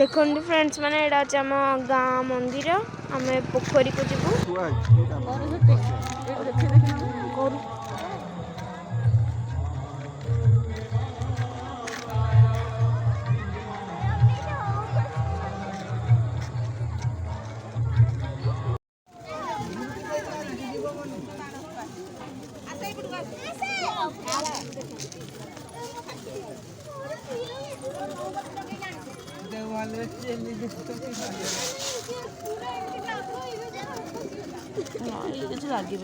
देखो फ्रेंड्स मैंने यहाँ अच्छे आम गाँ मंदिर आम पोखरी को जीवु लगे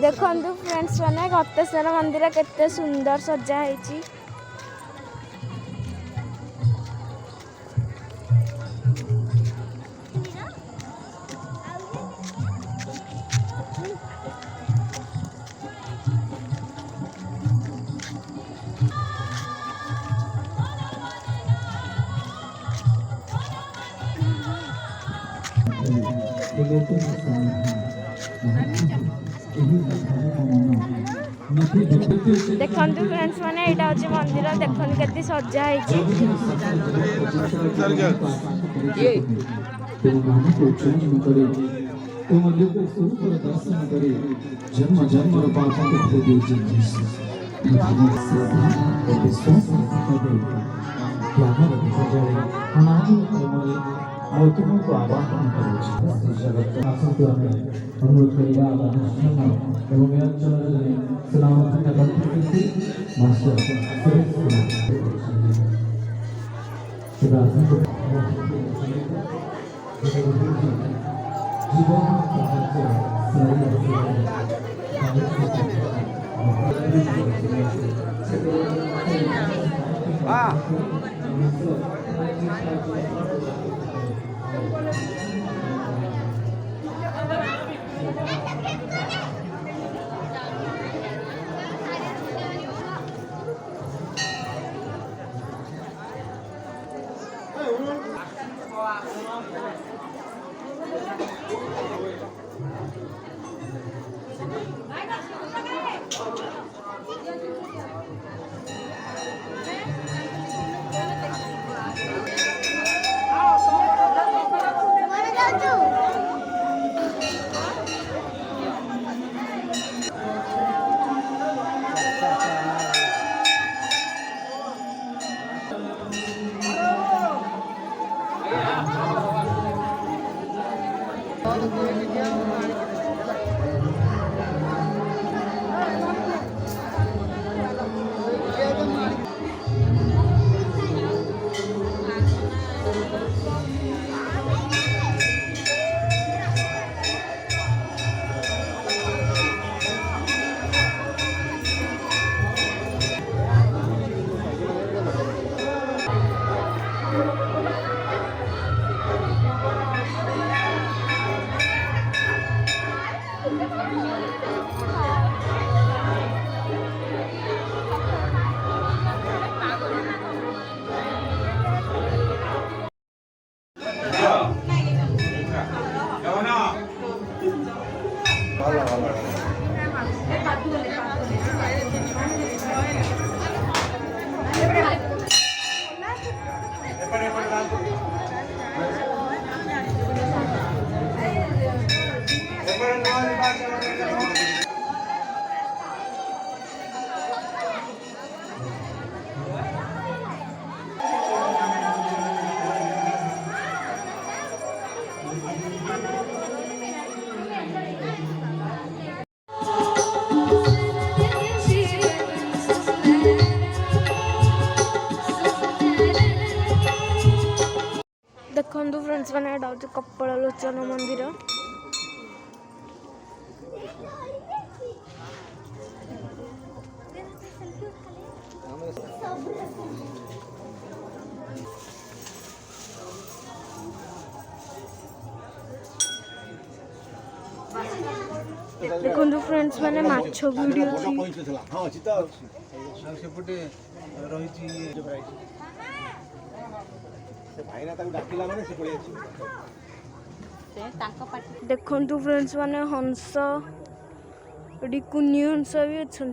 देखो फ्रेंड्स मैंने गतेश्वर मंदिर केते सुंदर सजा है। देखो फ्रेंड्स मैंने यहाँ हूँ मंदिर देखो के सजा है। जन्म जन्म और तुमको आवाहन करो जगत आसक्त हमें अनुरोध करेगा अनुष्ठान एवं अंचल सलामती का बंधु मास्टर सुरेश फ्रेंड्स मैंने एटा हूँ कपालोचन मंदिर। देखो फ्रेंड्स मैंने माछ वीडियो देखो फ्रेंड्स मैंने हंस कुनी हंस भी अच्छा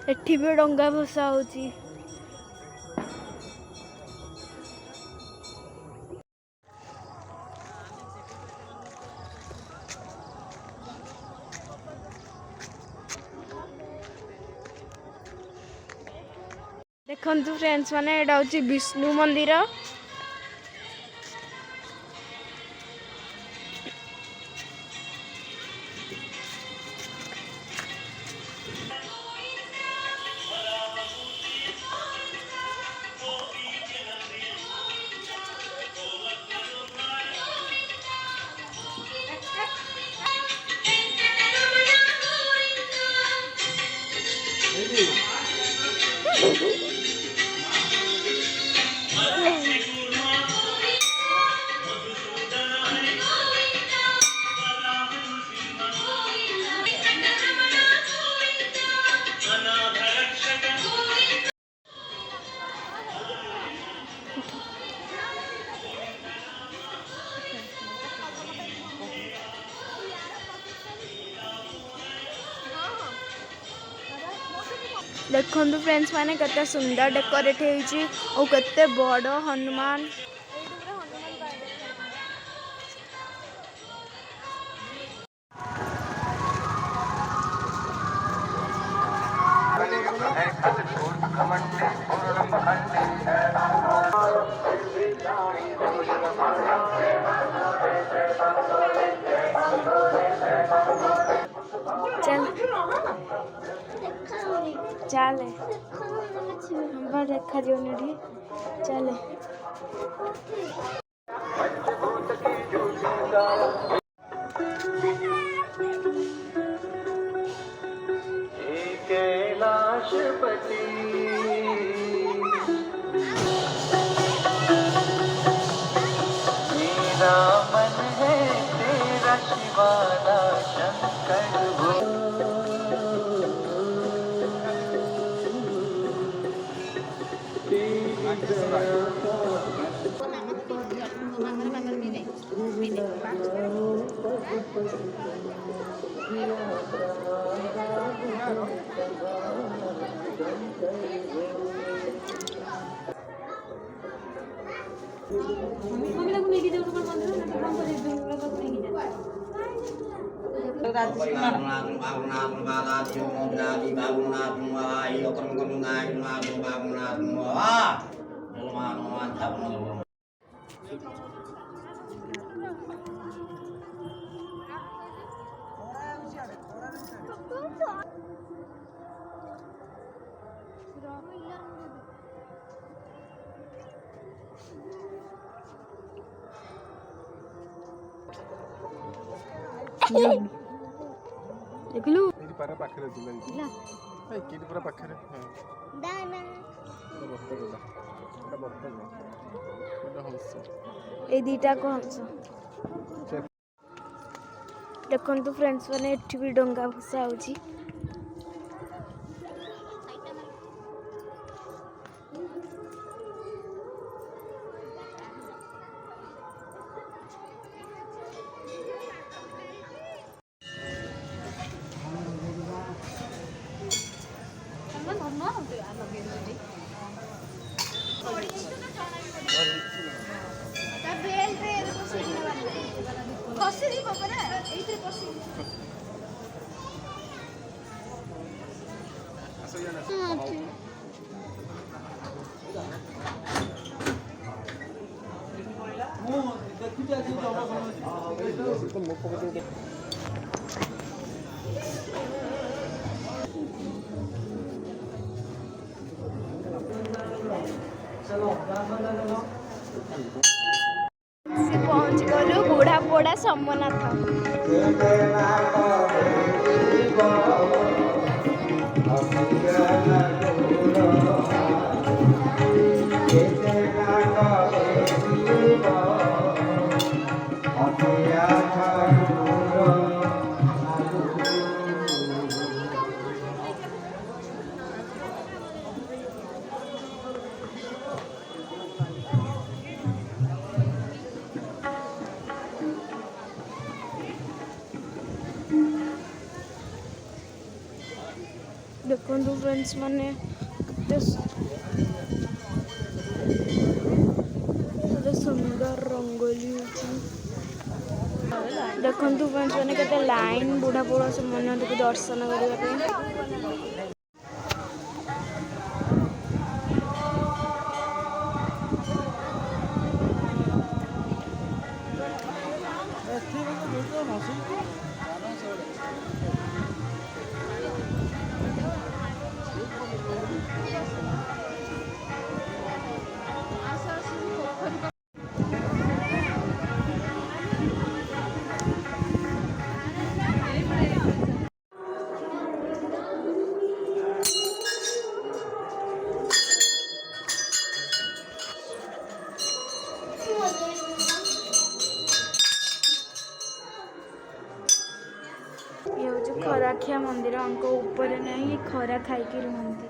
एठी भी डंगा भसा होची। देखो फ्रेंड्स मैंने एटा हूँ विष्णु मंदिर। देखो फ्रेंड्स मैंने केते सुंदर डेकोरेट होइछि और केते बड़ हनुमान। चल चले हम देखा जो नहीं चले कैलाशपति मेरा मन है तेरा शिवाला शंकर देखलु एडी पारा पाखरे दिला दिला ए केडी पूरा पाखरे हां दाना एटा हंस ए दीटा को हंस देखंतु फ्रेंड्स माने एठी भी डंगा भसा होची। ପହଞ୍ଚି ଗଲୁ ବୁଢ଼ା ପୋଡ଼ା ସମନାଥ। ଦେଖନ୍ତୁ ଫ୍ରେଣ୍ଡସ୍ ମାନେ କେତେ ସୁନ୍ଦର ରଙ୍ଗୋଲି ହେଉଛି। ଦେଖନ୍ତୁ ଫ୍ରେଣ୍ଡସ୍ ମାନେ କେତେ ଲାଇନ୍ ବୁଢ଼ା ବୁଢ଼ା ସମନାଥକୁ ଦର୍ଶନ କରିବା ପାଇଁ। ये हूँ खराखिया मंदिर अंक ऊपर नहीं खरा खाई रुहती।